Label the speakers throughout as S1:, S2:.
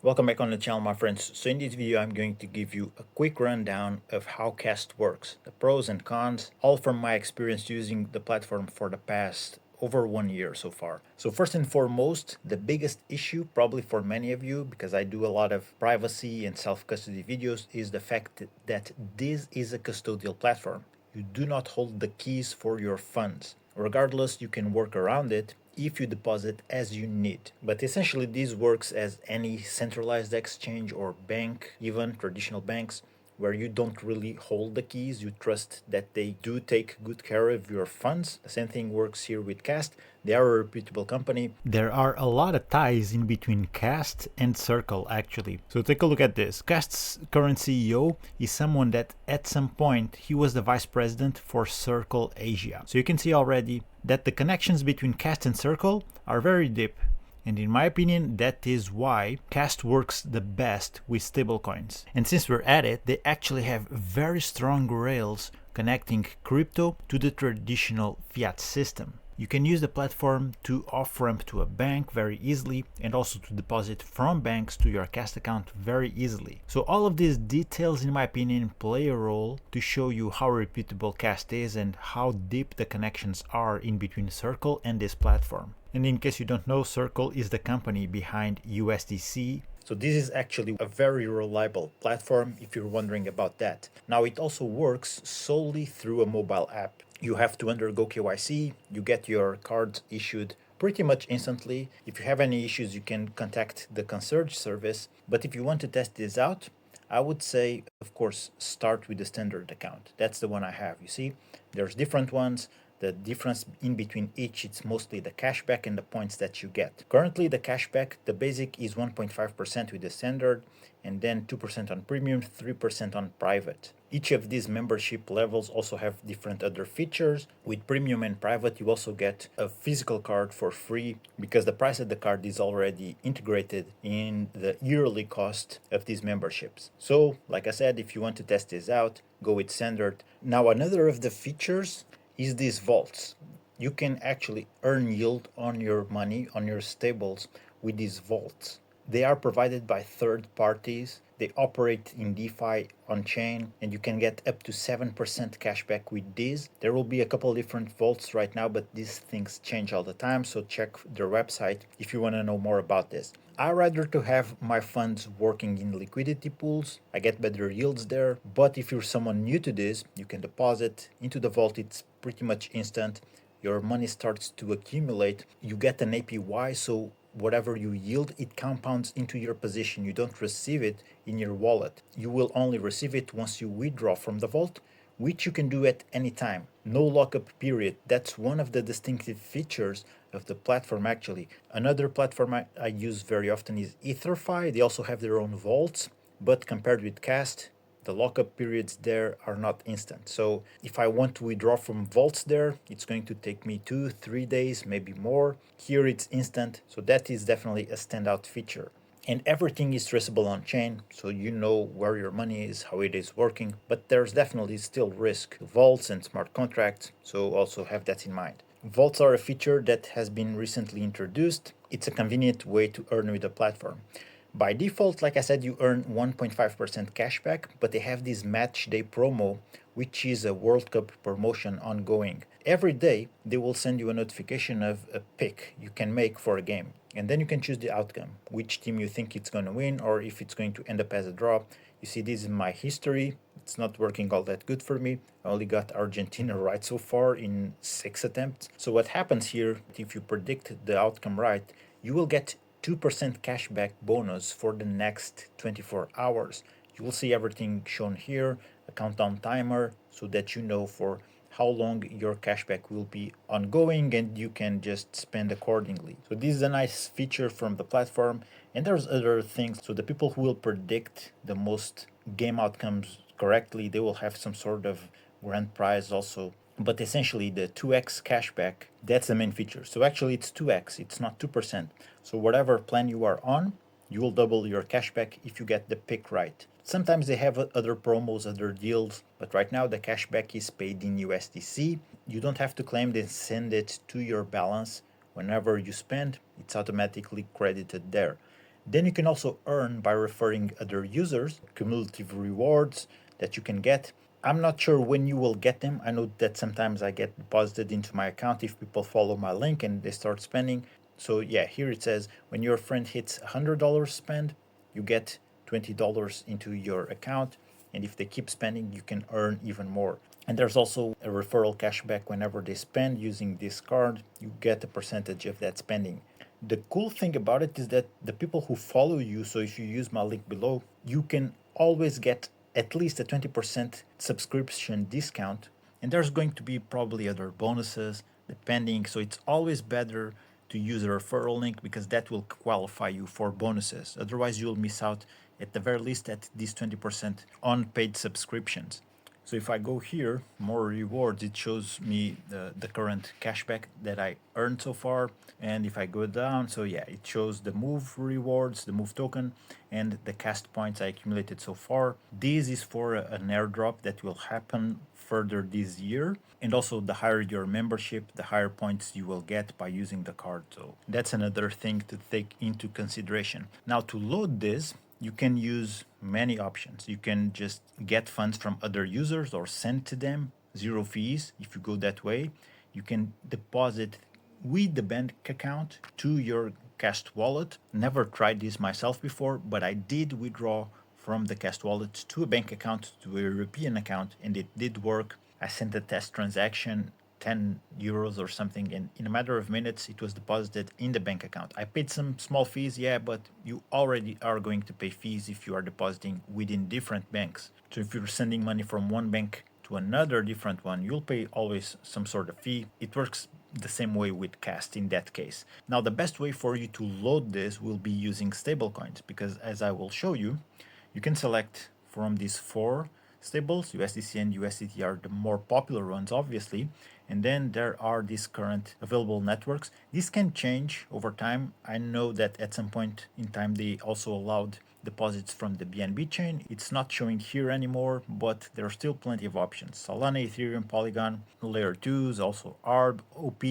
S1: Welcome back on the channel, my friends. So in this video I'm going to give you a quick rundown of how KAST works, the pros and cons, all from my experience using the platform for the past over 1 year so far. So first and foremost, the biggest issue probably for many of you, because I do a lot of privacy and self-custody videos, is the fact that this is a custodial platform. You do not hold the keys for your funds. Regardless, you can work around it if you deposit as you need. But essentially, this works as any centralized exchange or bank, even traditional banks, where you don't really hold the keys. You trust that they do take good care of your funds. The same thing works here with KAST. They are a reputable company. There are a lot of ties in between KAST and Circle, actually. So take a look at this. KAST's current CEO is someone that at some point he was the vice president for Circle Asia. So you can see already that the connections between KAST and Circle are very deep. And in my opinion, that is why KAST works the best with stablecoins. And since we're at it, they actually have very strong rails connecting crypto to the traditional fiat system. You can use the platform to off-ramp to a bank very easily and also to deposit from banks to your KAST account very easily. So all of these details, in my opinion, play a role to show you how reputable KAST is and how deep the connections are in between Circle and this platform. And in case you don't know, Circle is the company behind USDC. So this is actually a very reliable platform if you're wondering about that. Now it also works solely through a mobile app. You have to undergo KYC, you get your cards issued pretty much instantly. If you have any issues, you can contact the concierge service. But if you want to test this out, I would say, of course, start with the standard account. That's the one I have. You see, there's different ones. The difference in between each, it's mostly the cashback and the points that you get. Currently, the cashback, the basic is 1.5% with the standard, and then 2% on premium, 3% on private. Each of these membership levels also have different other features. With premium and private, you also get a physical card for free because the price of the card is already integrated in the yearly cost of these memberships. So, like I said, if you want to test this out, go with standard. Now, another of the features is these vaults. You can actually earn yield on your money, on your stables with these vaults. They are provided by third parties. They operate in DeFi on chain, and you can get up to 7% cashback with these. There will be a couple different vaults right now, but these things change all the time. So check their website if you want to know more about this. I rather to have my funds working in liquidity pools. I get better yields there. But if you're someone new to this, you can deposit into the vault. It's pretty much instant. Your money starts to accumulate. You get an APY, so whatever you yield, it compounds into your position. You don't receive it in your wallet. You will only receive it once you withdraw from the vault, which you can do at any time. No lockup period. That's one of the distinctive features of the platform actually. Another platform I use very often is EtherFi. They also have their own vaults, but compared with KAST, the lockup periods there are not instant. So if I want to withdraw from vaults there, it's going to take me 2-3 days, maybe more. Here it's instant, so that is definitely a standout feature. And everything is traceable on chain, so you know where your money is, how it is working, but there's definitely still risk to vaults and smart contracts, so also have that in mind. Vaults are a feature that has been recently introduced. It's a convenient way to earn with the platform. By default, like I said, you earn 1.5% cashback, but they have this match day promo, which is a World Cup promotion ongoing. Every day, they will send you a notification of a pick you can make for a game. And then you can choose the outcome, which team you think it's going to win, or if it's going to end up as a draw. You see, this is my history. It's not working all that good for me. I only got Argentina right so far in 6 attempts. So what happens here, if you predict the outcome right, you will get 2% cashback bonus for the next 24 hours. You will see everything shown here, a countdown timer, so that you know for how long your cashback will be ongoing and you can just spend accordingly. So this is a nice feature from the platform, and there's other things. So the people who will predict the most game outcomes correctly, they will have some sort of grand prize also. But essentially the 2x cashback, that's the main feature. So actually it's 2x, it's not 2%. So whatever plan you are on, you will double your cashback if you get the pick right. Sometimes they have other promos, other deals, but right now the cashback is paid in USDC. You don't have to claim, they send it to your balance. Whenever you spend, it's automatically credited there. Then you can also earn by referring other users, cumulative rewards that you can get. I'm not sure when you will get them. I know that sometimes I get deposited into my account if people follow my link and they start spending. So yeah, here it says when your friend hits $100 spend, you get $20 into your account. And if they keep spending, you can earn even more. And there's also a referral cashback whenever they spend using this card, you get a percentage of that spending. The cool thing about it is that the people who follow you, so if you use my link below, you can always get at least a 20% subscription discount. And there's going to be probably other bonuses depending. So it's always better to use a referral link because that will qualify you for bonuses. Otherwise, you'll miss out at the very least at these 20% on paid subscriptions. So if I go here, more rewards, it shows me the current cashback that I earned so far. And if I go down, so yeah, it shows the move rewards, the move token, and the KAST points I accumulated so far. This is for an airdrop that will happen further this year. And also the higher your membership, the higher points you will get by using the card. So that's another thing to take into consideration. Now to load this, you can use many options. You can just get funds from other users or send to them, zero fees if you go that way. You can deposit with the bank account to your KAST wallet. Never tried this myself before, but I did withdraw from the KAST wallet to a bank account, to a European account, and it did work. I sent a test transaction, 10 euros or something, and in a matter of minutes it was deposited in the bank account. I paid some small fees, yeah, but you already are going to pay fees if you are depositing within different banks. So if you're sending money from one bank to another different one, you'll pay always some sort of fee. It works the same way with KAST in that case. Now the best way for you to load this will be using stablecoins, because as I will show you, you can select from these four stables. USDC and USDT are the more popular ones, obviously. And then there are these current available networks. This can change over time. I know that at some point in time they also allowed deposits from the BNB chain. It's not showing here anymore, but there are still plenty of options. Solana, Ethereum, Polygon, Layer 2s, also ARB, OP,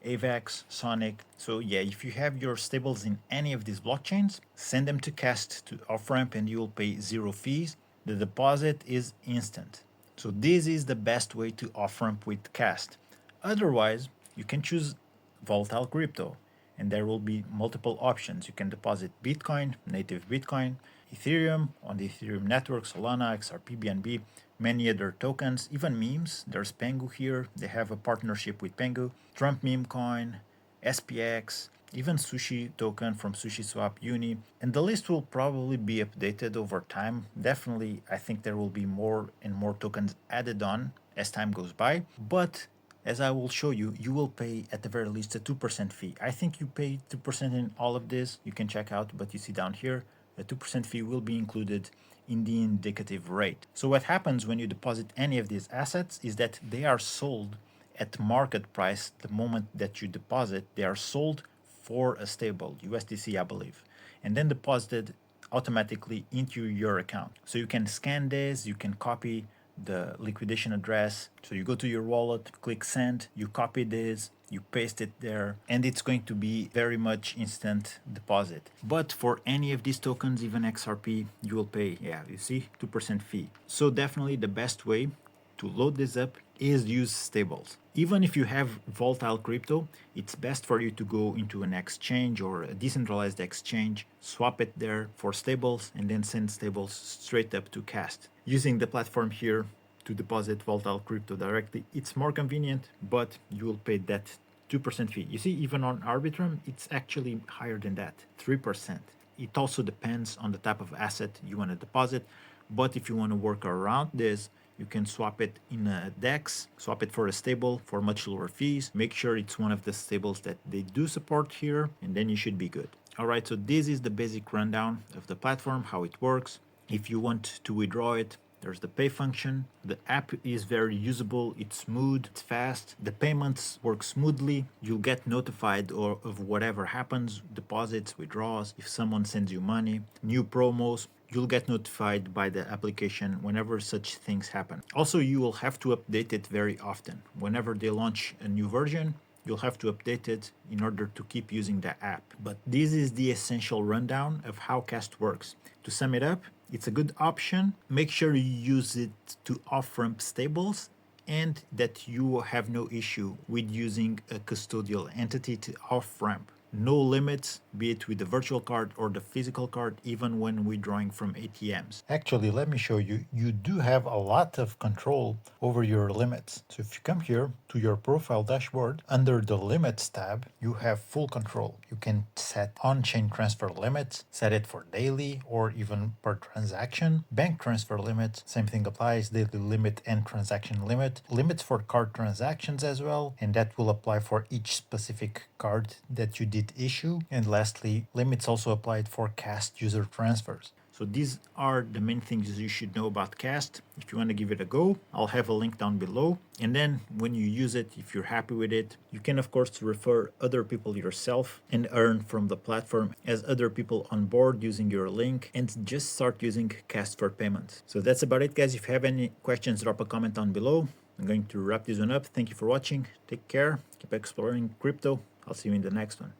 S1: AVAX, Sonic. So yeah, if you have your stables in any of these blockchains, send them to KAST to off-ramp and you will pay zero fees. The deposit is instant. So this is the best way to off-ramp with KAST. Otherwise, you can choose volatile crypto, and there will be multiple options. You can deposit Bitcoin, native Bitcoin, Ethereum on the Ethereum network, Solana, XRP, BNB, many other tokens, even memes. There's Pengu here. They have a partnership with Pengu, Trump meme coin, SPX, even Sushi token from SushiSwap Uni. And the list will probably be updated over time. Definitely, I think there will be more and more tokens added on as time goes by. But as I will show you, you will pay at the very least a 2% fee. I think you pay 2% in all of this. You can check out, but you see down here, a 2% fee will be included in the indicative rate. So what happens when you deposit any of these assets is that they are sold at market price the moment that you deposit. They are sold for a stable, USDC, I believe, and then deposited automatically into your account. So you can scan this, you can copy the liquidation address. So you go to your wallet, click send, you copy this, you paste it there, and it's going to be very much instant deposit. But for any of these tokens, even XRP, you will pay, yeah, you see, 2% fee. So definitely the best way to load this up is use stables. Even if you have volatile crypto, it's best for you to go into an exchange or a decentralized exchange, swap it there for stables, and then send stables straight up to KAST. Using the platform here to deposit volatile crypto directly, it's more convenient, but you will pay that 2% fee. You see, even on Arbitrum, it's actually higher than that, 3%. It also depends on the type of asset you want to deposit, but if you want to work around this, you can swap it in a DEX, swap it for a stable for much lower fees. Make sure it's one of the stables that they do support here, and then you should be good. All right, so this is the basic rundown of the platform, how it works. If you want to withdraw it, there's the pay function. The app is very usable, it's smooth, it's fast. The payments work smoothly. You'll get notified of whatever happens, deposits, withdrawals, if someone sends you money, new promos. You'll get notified by the application whenever such things happen. Also, you will have to update it very often. Whenever they launch a new version, you'll have to update it in order to keep using the app. But this is the essential rundown of how KAST works. To sum it up, it's a good option. Make sure you use it to off-ramp stables and that you have no issue with using a custodial entity to off-ramp. No limits, be it with the virtual card or the physical card, even when withdrawing from ATMs. Actually, let me show you. You do have a lot of control over your limits. So if you come here to your profile dashboard, under the limits tab, you have full control. You can set on-chain transfer limits, set it for daily or even per transaction. Bank transfer limits, same thing applies, daily limit and transaction limit. Limits for card transactions as well, and that will apply for each specific card that you did issue. And lastly, limits also applied for KAST user transfers. So these are the main things you should know about KAST. If you want to give it a go, I'll have a link down below. And then when you use it, if you're happy with it, you can of course refer other people yourself and earn from the platform as other people on board using your link, and just start using KAST for payments. So that's about it, guys. If you have any questions, drop a comment down below. I'm going to wrap this one up. Thank you for watching. Take care. Keep exploring crypto. I'll see you in the next one.